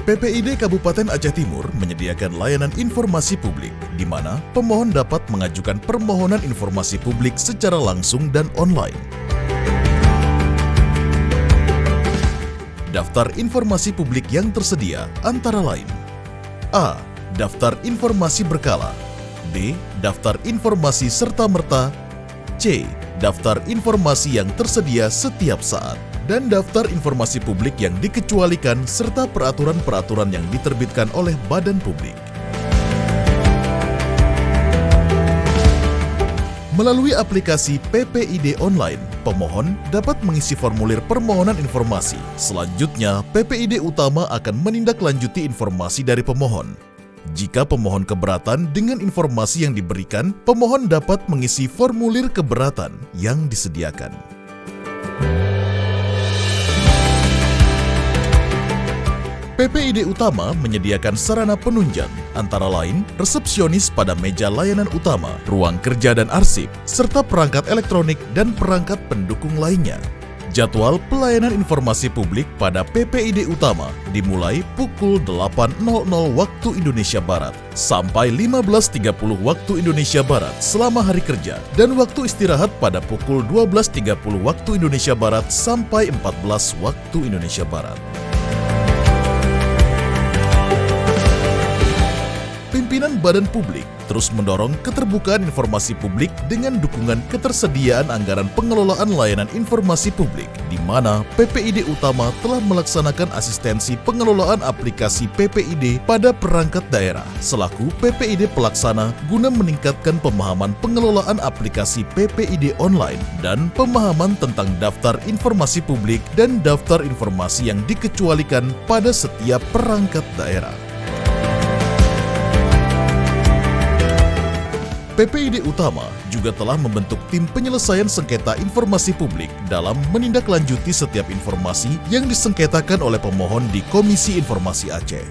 PPID Kabupaten Aceh Timur menyediakan layanan informasi publik, di mana pemohon dapat mengajukan permohonan informasi publik secara langsung dan online. Daftar informasi publik yang tersedia antara lain: A. Daftar informasi berkala. B. Daftar informasi serta-merta. C. Daftar informasi yang tersedia setiap saat. Dan daftar informasi publik yang dikecualikan serta peraturan-peraturan yang diterbitkan oleh badan publik. Melalui aplikasi PPID Online, pemohon dapat mengisi formulir permohonan informasi. Selanjutnya, PPID Utama akan menindaklanjuti informasi dari pemohon. Jika pemohon keberatan dengan informasi yang diberikan, pemohon dapat mengisi formulir keberatan yang disediakan. PPID Utama menyediakan sarana penunjang, antara lain resepsionis pada meja layanan utama, ruang kerja dan arsip, serta perangkat elektronik dan perangkat pendukung lainnya. Jadwal pelayanan informasi publik pada PPID Utama dimulai pukul 8.00 waktu Indonesia Barat sampai 15.30 waktu Indonesia Barat selama hari kerja, dan waktu istirahat pada pukul 12.30 waktu Indonesia Barat sampai 14 waktu Indonesia Barat. Pimpinan Badan Publik terus mendorong keterbukaan informasi publik dengan dukungan ketersediaan anggaran pengelolaan layanan informasi publik, di mana PPID Utama telah melaksanakan asistensi pengelolaan aplikasi PPID pada perangkat daerah selaku PPID pelaksana guna meningkatkan pemahaman pengelolaan aplikasi PPID online dan pemahaman tentang daftar informasi publik dan daftar informasi yang dikecualikan pada setiap perangkat daerah. PPID Utama juga telah membentuk tim penyelesaian sengketa informasi publik dalam menindaklanjuti setiap informasi yang disengketakan oleh pemohon di Komisi Informasi Aceh.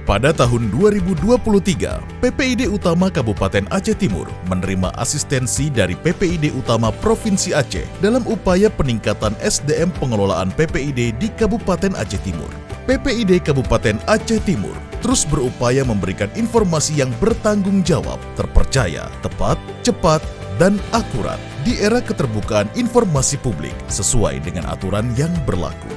Pada tahun 2023, PPID Utama Kabupaten Aceh Timur menerima asistensi dari PPID Utama Provinsi Aceh dalam upaya peningkatan SDM pengelolaan PPID di Kabupaten Aceh Timur. PPID Kabupaten Aceh Timur terus berupaya memberikan informasi yang bertanggung jawab, terpercaya, tepat, cepat, dan akurat di era keterbukaan informasi publik sesuai dengan aturan yang berlaku.